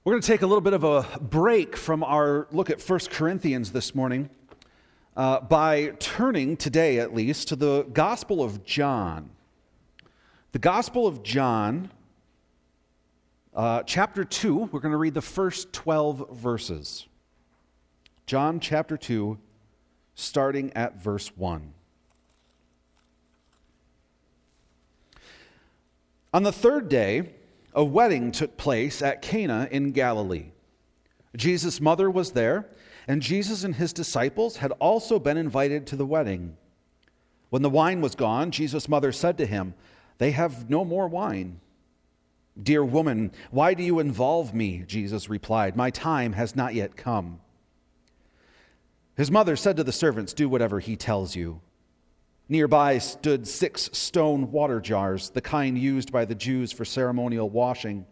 We're going to take a little bit of a break from our look at 1 Corinthians this morning by turning today, at least, to the Gospel of John. The Gospel of John, chapter 2, we're going to read the first 12 verses. John chapter 2, starting at verse 1. On the third day, a wedding took place at Cana in Galilee. Jesus' mother was there, and Jesus and his disciples had also been invited to the wedding. When the wine was gone, Jesus' mother said to him, "They have no more wine." "Dear woman, why do you involve me?" Jesus replied, "My time has not yet come." His mother said to the servants, "Do whatever he tells you." Nearby stood 6 stone water jars, the kind used by the Jews for ceremonial washing,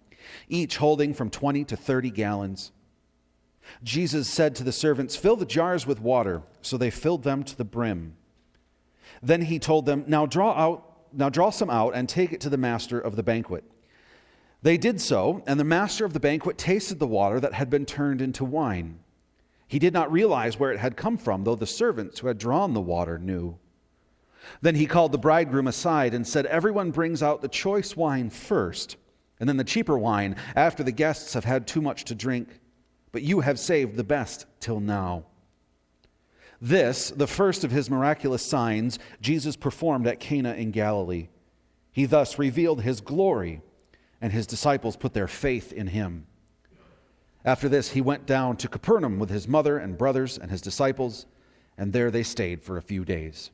each holding from 20 to 30 gallons. Jesus said to the servants, "Fill the jars with water," so they filled them to the brim. Then he told them, Now draw some out and take it to the master of the banquet." They did so, and the master of the banquet tasted the water that had been turned into wine. He did not realize where it had come from, though the servants who had drawn the water knew. Then he called the bridegroom aside and said, "Everyone brings out the choice wine first, and then the cheaper wine after the guests have had too much to drink. But you have saved the best till now." This, the first of his miraculous signs, Jesus performed at Cana in Galilee. He thus revealed his glory, and his disciples put their faith in him. After this, he went down to Capernaum with his mother and brothers and his disciples, and there they stayed for a few days.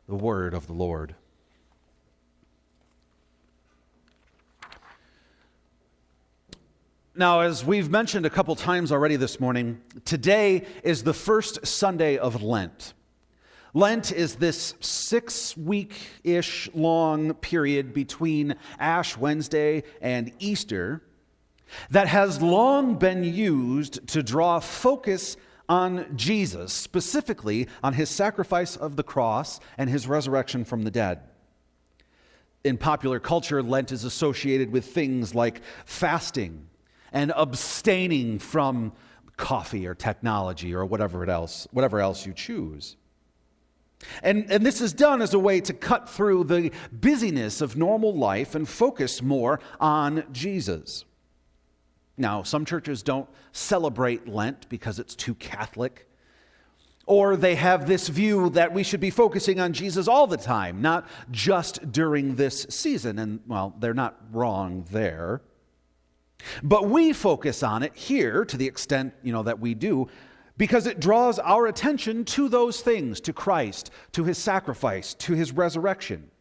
The word of the Lord. Now, as we've mentioned a couple times already this morning, today is the first Sunday of Lent. Lent is this 6-week-ish long period between Ash Wednesday and Easter that has long been used to draw focus on Jesus, specifically on his sacrifice of the cross and his resurrection from the dead. In popular culture, Lent is associated with things like fasting and abstaining from coffee or technology or whatever else you choose. And this is done as a way to cut through the busyness of normal life and focus more on Jesus. Now, some churches don't celebrate Lent because it's too Catholic, or they have this view that we should be focusing on Jesus all the time, not just during this season. And, well, they're not wrong there. But we focus on it here to the extent, that we do, because it draws our attention to those things, to Christ, to his sacrifice, to his resurrection.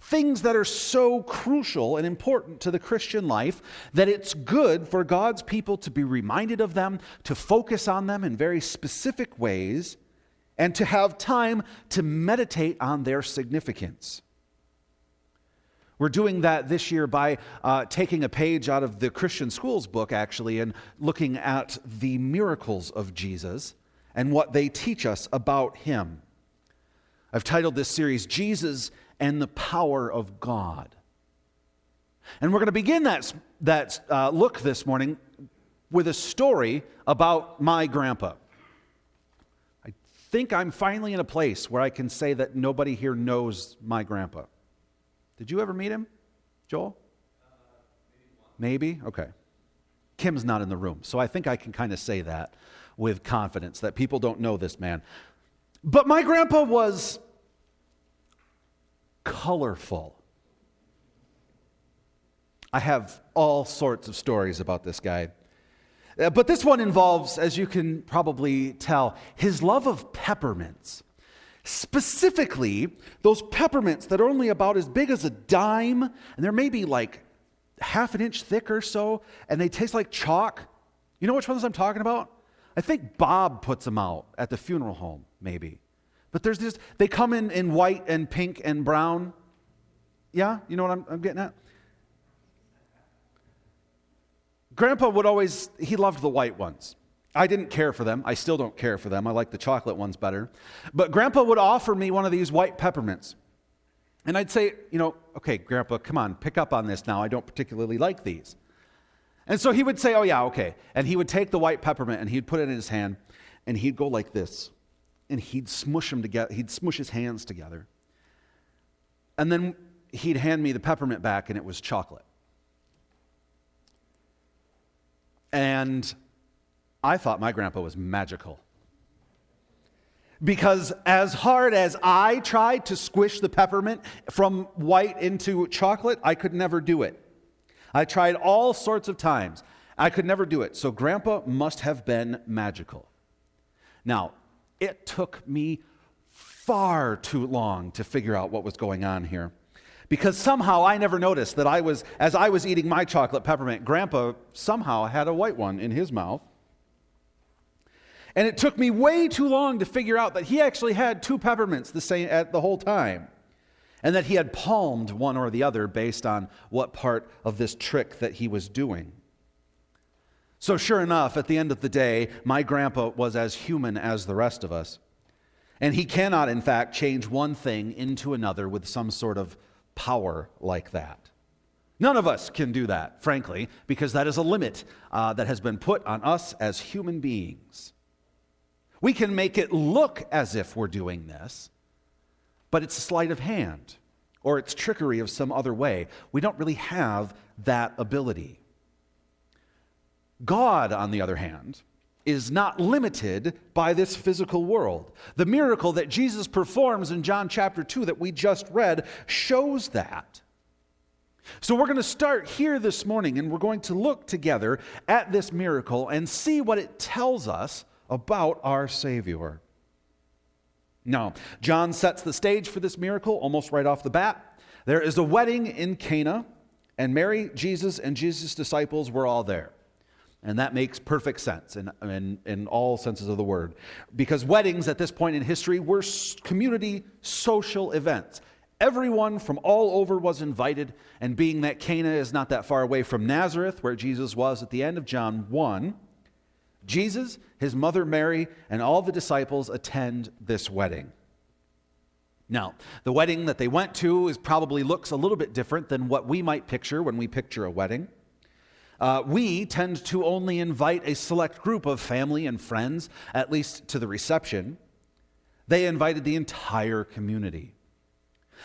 Things that are so crucial and important to the Christian life that it's good for God's people to be reminded of them, to focus on them in very specific ways, and to have time to meditate on their significance. We're doing that this year by taking a page out of the Christian Schools book, actually, and looking at the miracles of Jesus and what they teach us about him. I've titled this series, Jesus and the Power of God. And we're going to begin that look this morning with a story about my grandpa. I think I'm finally in a place where I can say that nobody here knows my grandpa. Did you ever meet him, Joel? Maybe? Okay. Kim's not in the room, so I think I can kind of say that with confidence, that people don't know this man. But my grandpa was colorful. I have all sorts of stories about this guy. But this one involves, as you can probably tell, his love of peppermints. Specifically, those peppermints that are only about as big as a dime, and they're maybe like half an inch thick or so, and they taste like chalk. You know which ones I'm talking about? I think Bob puts them out at the funeral home, maybe. But there's this, they come in white and pink and brown. Yeah? You know what I'm getting at? Grandpa he loved the white ones. I didn't care for them. I still don't care for them. I like the chocolate ones better. But Grandpa would offer me one of these white peppermints. And I'd say, okay, Grandpa, come on, pick up on this now. I don't particularly like these. And so he would say, oh yeah, okay. And he would take the white peppermint and he'd put it in his hand and he'd go like this. And he'd smush them together. He'd smush his hands together. And then he'd hand me the peppermint back and it was chocolate. And I thought my grandpa was magical. Because as hard as I tried to squish the peppermint from white into chocolate, I could never do it. I tried all sorts of times. I could never do it. So Grandpa must have been magical. Now, it took me far too long to figure out what was going on here. Because somehow I never noticed that as I was eating my chocolate peppermint, Grandpa somehow had a white one in his mouth. And it took me way too long to figure out that he actually had two peppermints the whole time. And that he had palmed one or the other based on what part of this trick that he was doing. So sure enough, at the end of the day, my grandpa was as human as the rest of us. And he cannot, in fact, change one thing into another with some sort of power like that. None of us can do that, frankly, because that is a limit that has been put on us as human beings. We can make it look as if we're doing this, but it's a sleight of hand, or it's trickery of some other way. We don't really have that ability. God, on the other hand, is not limited by this physical world. The miracle that Jesus performs in John chapter 2 that we just read shows that. So we're going to start here this morning, and we're going to look together at this miracle and see what it tells us about our Savior. Now, John sets the stage for this miracle almost right off the bat. There is a wedding in Cana, and Mary, Jesus, and Jesus' disciples were all there. And that makes perfect sense in all senses of the word. Because weddings at this point in history were community social events. Everyone from all over was invited, and being that Cana is not that far away from Nazareth, where Jesus was at the end of John 1, Jesus, his mother Mary, and all the disciples attend this wedding. Now, the wedding that they went to probably looks a little bit different than what we might picture when we picture a wedding. We tend to only invite a select group of family and friends, at least to the reception. They invited the entire community.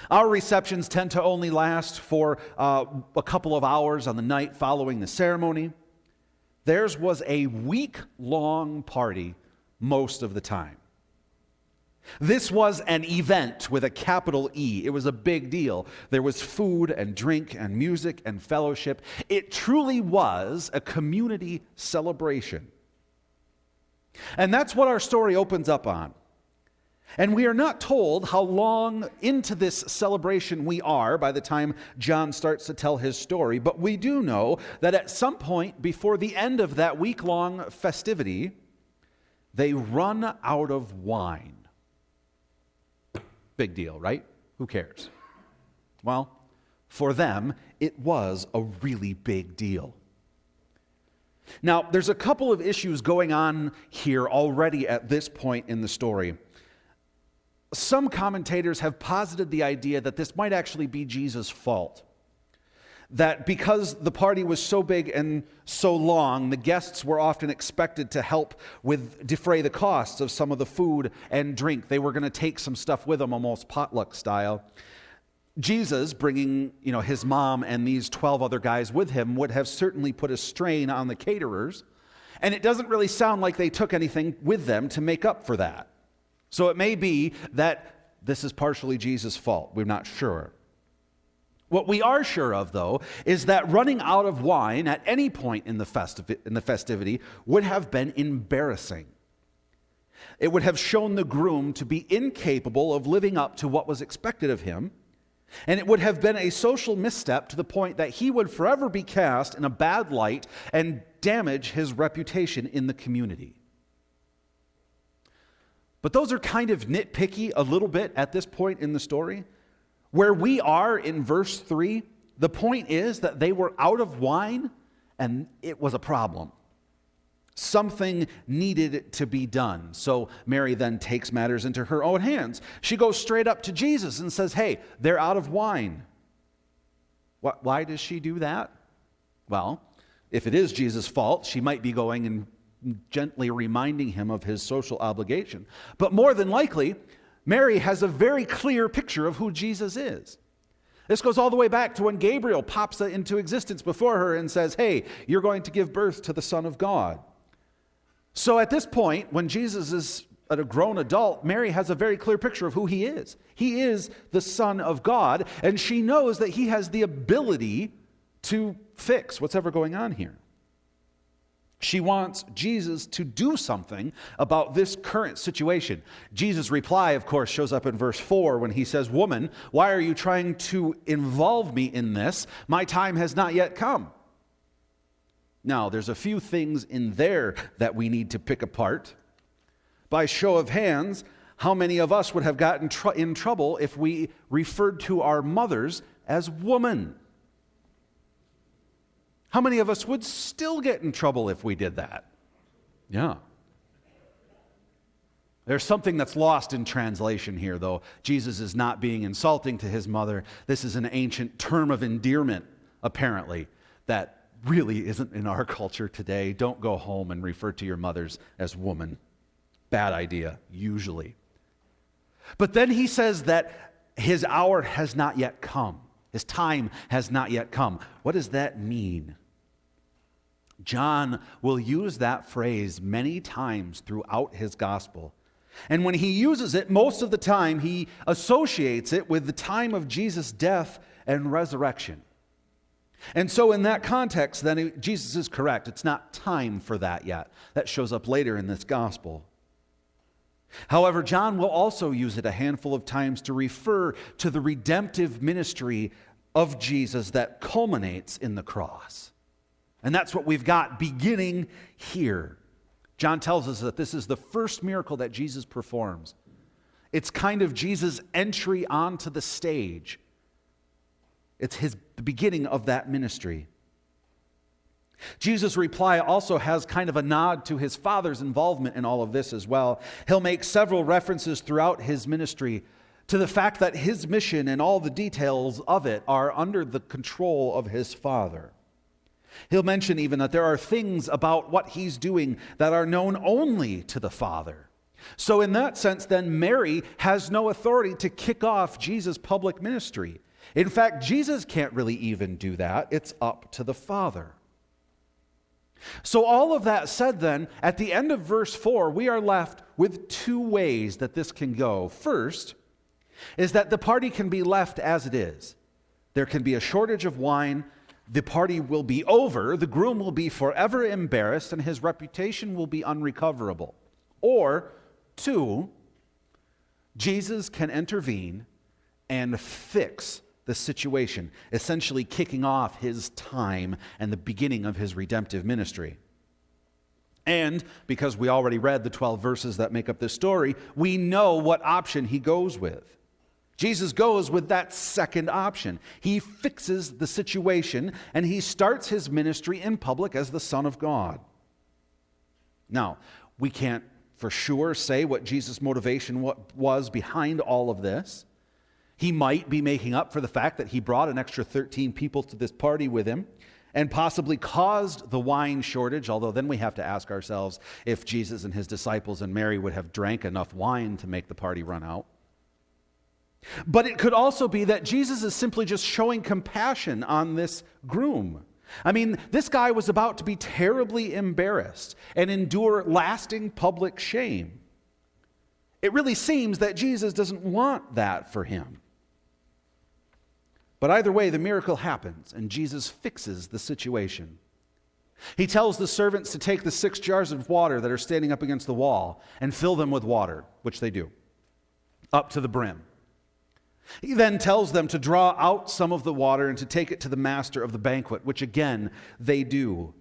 Our receptions tend to only last for a couple of hours on the night following the ceremony. Theirs was a week-long party most of the time. This was an event with a capital E. It was a big deal. There was food and drink and music and fellowship. It truly was a community celebration. And that's what our story opens up on. And we are not told how long into this celebration we are by the time John starts to tell his story, but we do know that at some point before the end of that week-long festivity, they run out of wine. Big deal, right? Who cares? Well, for them, it was a really big deal. Now, there's a couple of issues going on here already at this point in the story. Some commentators have posited the idea that this might actually be Jesus' fault. That because the party was so big and so long, the guests were often expected to help defray the costs of some of the food and drink. They were going to take some stuff with them, almost potluck style. Jesus, bringing his mom and these 12 other guys with him, would have certainly put a strain on the caterers. And it doesn't really sound like they took anything with them to make up for that. So it may be that this is partially Jesus' fault. We're not sure. What we are sure of, though, is that running out of wine at any point in the festivity would have been embarrassing. It would have shown the groom to be incapable of living up to what was expected of him, and it would have been a social misstep to the point that he would forever be cast in a bad light and damage his reputation in the community. But those are kind of nitpicky a little bit at this point in the story. Where we are in verse 3, the point is that they were out of wine and it was a problem. Something needed to be done. So Mary then takes matters into her own hands. She goes straight up to Jesus and says, hey, they're out of wine. Why does she do that? Well, If it is Jesus' fault, she might be going and gently reminding him of his social obligation. But more than likely, Mary has a very clear picture of who Jesus is. This goes all the way back to when Gabriel pops into existence before her and says, hey, you're going to give birth to the Son of God. So at this point, when Jesus is a grown adult, Mary has a very clear picture of who he is. He is the Son of God, and she knows that he has the ability to fix what's ever going on here. She wants Jesus to do something about this current situation. Jesus' reply, of course, shows up in verse 4 when he says, woman, why are you trying to involve me in this? My time has not yet come. Now, there's a few things in there that we need to pick apart. By show of hands, how many of us would have gotten in trouble if we referred to our mothers as woman? How many of us would still get in trouble if we did that? Yeah. There's something that's lost in translation here, though. Jesus is not being insulting to his mother. This is an ancient term of endearment, apparently, that really isn't in our culture today. Don't go home and refer to your mothers as woman. Bad idea, usually. But then he says that his hour has not yet come. His time has not yet come. What does that mean? John will use that phrase many times throughout his gospel. And when he uses it, most of the time he associates it with the time of Jesus' death and resurrection. And so in that context, then Jesus is correct. It's not time for that yet. That shows up later in this gospel. However, John will also use it a handful of times to refer to the redemptive ministry of Jesus that culminates in the cross. And that's what we've got beginning here. John tells us that this is the first miracle that Jesus performs. It's kind of Jesus' entry onto the stage. It's the beginning of that ministry. Jesus' reply also has kind of a nod to his Father's involvement in all of this as well. He'll make several references throughout his ministry to the fact that his mission and all the details of it are under the control of his Father. He'll mention even that there are things about what he's doing that are known only to the Father. So in that sense, then, Mary has no authority to kick off Jesus' public ministry. In fact, Jesus can't really even do that. It's up to the Father. So all of that said then, at the end of verse 4, we are left with two ways that this can go. First is that the party can be left as it is. There can be a shortage of wine. The party will be over. The groom will be forever embarrassed, and his reputation will be unrecoverable. Or, two, Jesus can intervene and fix the situation, essentially kicking off his time and the beginning of his redemptive ministry. And because we already read the 12 verses that make up this story, we know what option he goes with. Jesus goes with that second option. He fixes the situation, and he starts his ministry in public as the Son of God. Now, we can't for sure say what Jesus' motivation was behind all of this. He might be making up for the fact that he brought an extra 13 people to this party with him and possibly caused the wine shortage, although then we have to ask ourselves if Jesus and his disciples and Mary would have drank enough wine to make the party run out. But it could also be that Jesus is simply just showing compassion on this groom. I mean, this guy was about to be terribly embarrassed and endure lasting public shame. It really seems that Jesus doesn't want that for him. But either way, the miracle happens, and Jesus fixes the situation. He tells the servants to take the 6 jars of water that are standing up against the wall and fill them with water, which they do, up to the brim. He then tells them to draw out some of the water and to take it to the master of the banquet, which again they do.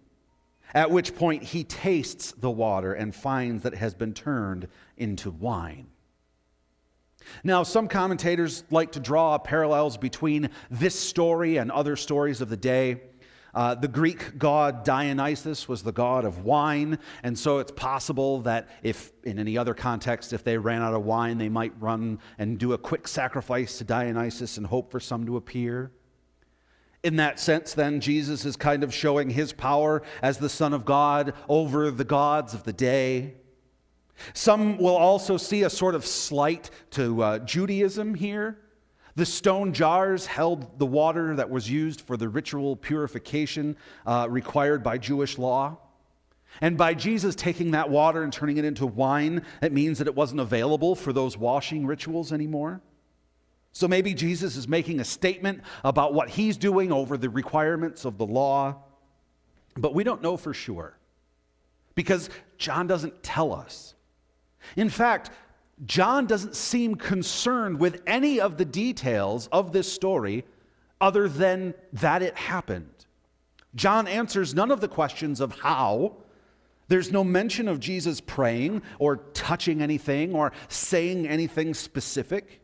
At which point he tastes the water and finds that it has been turned into wine. Now, some commentators like to draw parallels between this story and other stories of the day. The Greek god Dionysus was the god of wine, and so it's possible that if, in any other context, if they ran out of wine, they might run and do a quick sacrifice to Dionysus and hope for some to appear. In that sense, then, Jesus is kind of showing his power as the Son of God over the gods of the day. Some will also see a sort of slight to Judaism here. The stone jars held the water that was used for the ritual purification required by Jewish law. And by Jesus taking that water and turning it into wine, it means that it wasn't available for those washing rituals anymore. So maybe Jesus is making a statement about what he's doing over the requirements of the law, but we don't know for sure because John doesn't tell us. In fact, John doesn't seem concerned with any of the details of this story other than that it happened. John answers none of the questions of how. There's no mention of Jesus praying or touching anything or saying anything specific.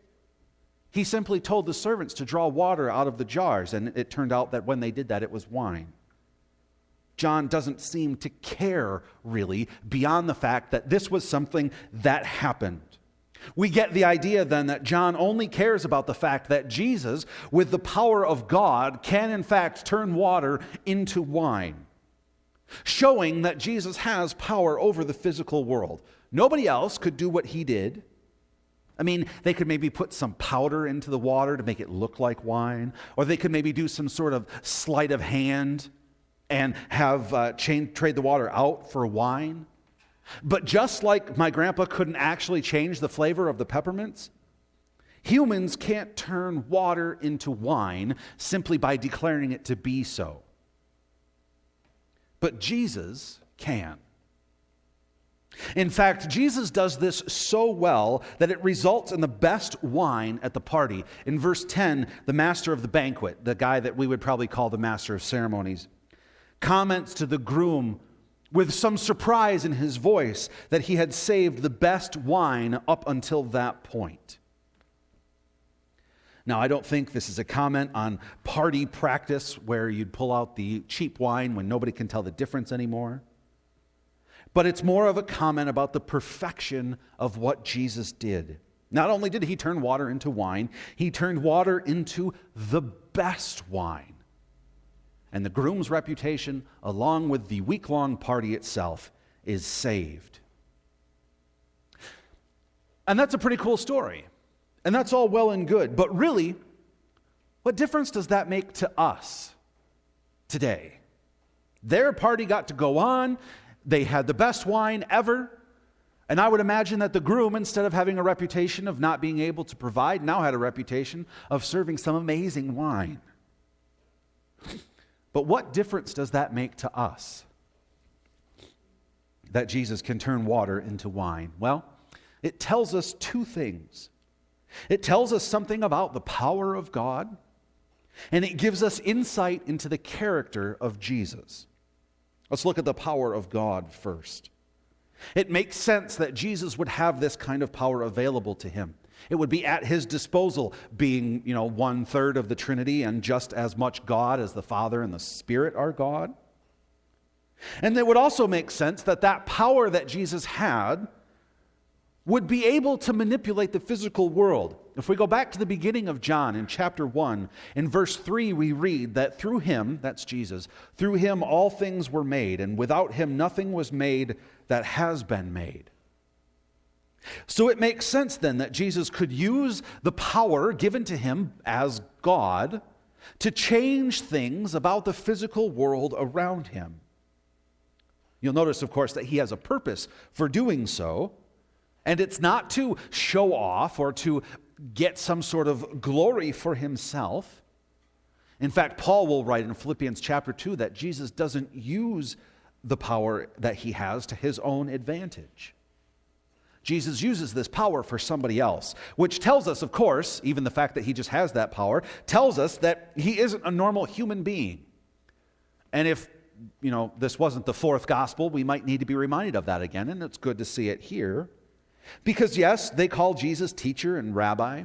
He simply told the servants to draw water out of the jars, and it turned out that when they did that, it was wine. John doesn't seem to care, really, beyond the fact that this was something that happened. We get the idea, then, that John only cares about the fact that Jesus, with the power of God, can, in fact, turn water into wine, showing that Jesus has power over the physical world. Nobody else could do what he did. I mean, they could maybe put some powder into the water to make it look like wine, or they could maybe do some sort of sleight of hand and have trade the water out for wine. But just like my grandpa couldn't actually change the flavor of the peppermints, humans can't turn water into wine simply by declaring it to be so. But Jesus can. In fact, Jesus does this so well that it results in the best wine at the party. In verse 10, the master of the banquet, the guy that we would probably call the master of ceremonies, comments to the groom with some surprise in his voice that he had saved the best wine up until that point. Now, I don't think this is a comment on party practice where you'd pull out the cheap wine when nobody can tell the difference anymore. But it's more of a comment about the perfection of what Jesus did. Not only did he turn water into wine, he turned water into the best wine. And the groom's reputation, along with the week-long party itself, is saved. And that's a pretty cool story. And that's all well and good. But really, what difference does that make to us today? Their party got to go on. They had the best wine ever. And I would imagine that the groom, instead of having a reputation of not being able to provide, now had a reputation of serving some amazing wine. But what difference does that make to us? That Jesus can turn water into wine? Well, it tells us two things. It tells us something about the power of God, and it gives us insight into the character of Jesus. Let's look at the power of God first. It makes sense that Jesus would have this kind of power available to him. It would be at his disposal, being, 1/3 of the Trinity and just as much God as the Father and the Spirit are God. And it would also make sense that that power that Jesus had would be able to manipulate the physical world. If we go back to the beginning of John in chapter 1, in verse 3 we read that through him, that's Jesus, through him all things were made, and without him nothing was made that has been made. So it makes sense then that Jesus could use the power given to him as God to change things about the physical world around him. You'll notice, of course, that he has a purpose for doing so. And it's not to show off or to get some sort of glory for himself. In fact, Paul will write in Philippians chapter 2 that Jesus doesn't use the power that he has to his own advantage. Jesus uses this power for somebody else, which tells us, of course, even the fact that he just has that power, tells us that he isn't a normal human being. And if, this wasn't the fourth gospel, we might need to be reminded of that again, and it's good to see it here. Because yes, they call Jesus teacher and rabbi.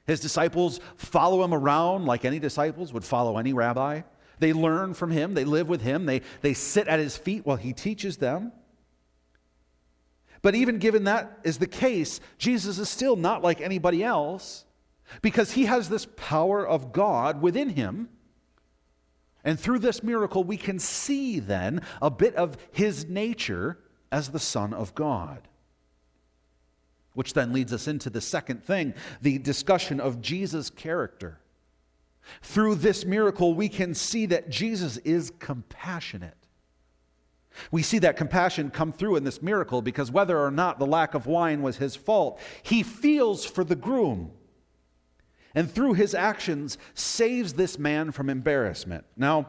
His disciples follow him around like any disciples would follow any rabbi. They learn from him. They live with him. They sit at his feet while he teaches them. But even given that is the case, Jesus is still not like anybody else because he has this power of God within him And through this miracle, we can see then a bit of his nature as the Son of God. Which then leads us into the second thing, the discussion of Jesus' character. Through this miracle, we can see that Jesus is compassionate. We see that compassion come through in this miracle because whether or not the lack of wine was his fault, he feels for the groom. And through his actions, saves this man from embarrassment. Now,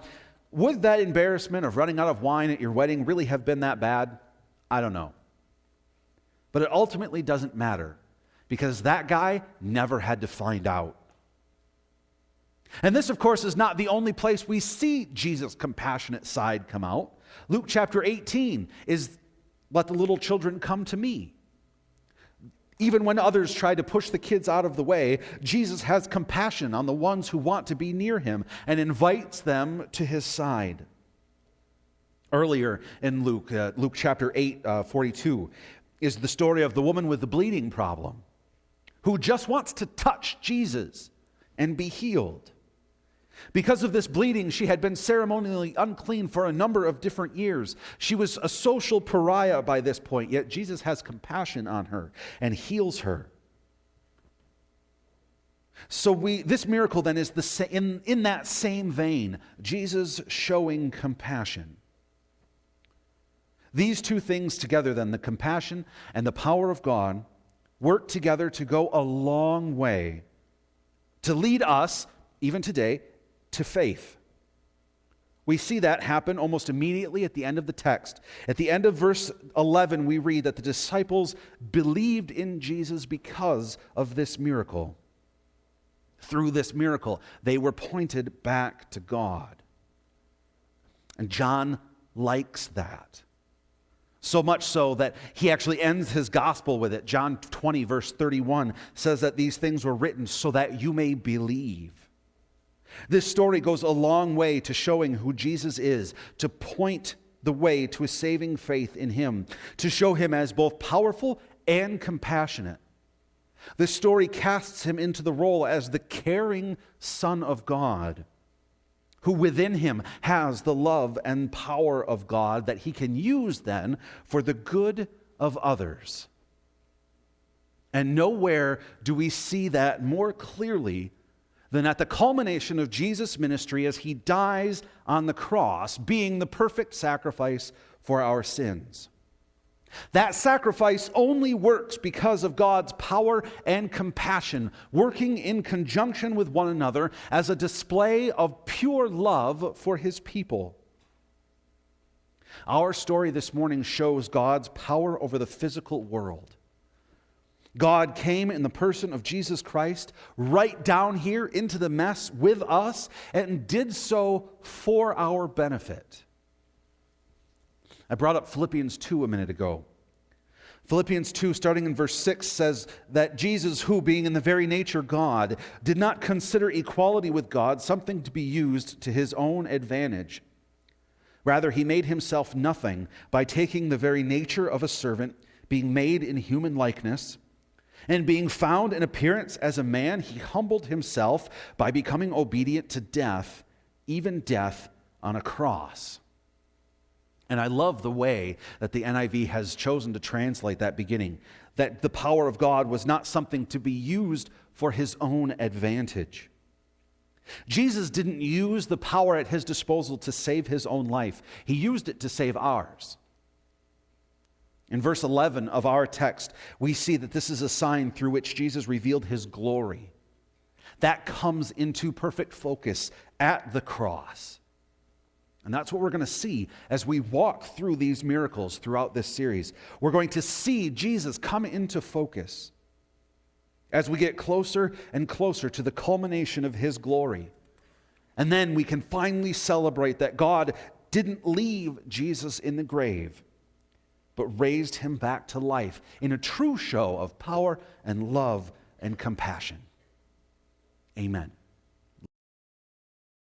would that embarrassment of running out of wine at your wedding really have been that bad? I don't know. But it ultimately doesn't matter because that guy never had to find out. And this, of course, is not the only place we see Jesus' compassionate side come out. Luke chapter 18 is, "Let the little children come to me." Even when others try to push the kids out of the way, Jesus has compassion on the ones who want to be near him and invites them to his side. Earlier in Luke chapter 8, 42, is the story of the woman with the bleeding problem who just wants to touch Jesus and be healed. Because of this bleeding, she had been ceremonially unclean for a number of different years. She was a social pariah by this point, yet Jesus has compassion on her and heals her. So this miracle then is in that same vein, Jesus showing compassion. These two things together then, the compassion and the power of God, work together to go a long way to lead us, even today, to faith. We see that happen almost immediately at the end of the text. At the end of verse 11, we read that the disciples believed in Jesus because of this miracle. Through this miracle, they were pointed back to God. And John likes that. So much so that he actually ends his gospel with it. John 20, verse 31 says that these things were written so that you may believe. This story goes a long way to showing who Jesus is, to point the way to a saving faith in him, to show him as both powerful and compassionate. This story casts him into the role as the caring Son of God, who within him has the love and power of God that he can use then for the good of others. And nowhere do we see that more clearly than at the culmination of Jesus' ministry as he dies on the cross, being the perfect sacrifice for our sins. That sacrifice only works because of God's power and compassion, working in conjunction with one another as a display of pure love for his people. Our story this morning shows God's power over the physical world. God came in the person of Jesus Christ right down here into the mess with us and did so for our benefit. I brought up Philippians 2 a minute ago. Philippians 2, starting in verse 6, says that Jesus, who, being in the very nature God, did not consider equality with God something to be used to his own advantage. Rather, he made himself nothing by taking the very nature of a servant, being made in human likeness. And being found in appearance as a man, he humbled himself by becoming obedient to death, even death on a cross. And I love the way that the NIV has chosen to translate that beginning, that the power of God was not something to be used for his own advantage. Jesus didn't use the power at his disposal to save his own life. He used it to save ours. In verse 11 of our text, we see that this is a sign through which Jesus revealed his glory. That comes into perfect focus at the cross. And that's what we're going to see as we walk through these miracles throughout this series. We're going to see Jesus come into focus as we get closer and closer to the culmination of his glory. And then we can finally celebrate that God didn't leave Jesus in the grave, but raised him back to life in a true show of power and love and compassion. Amen.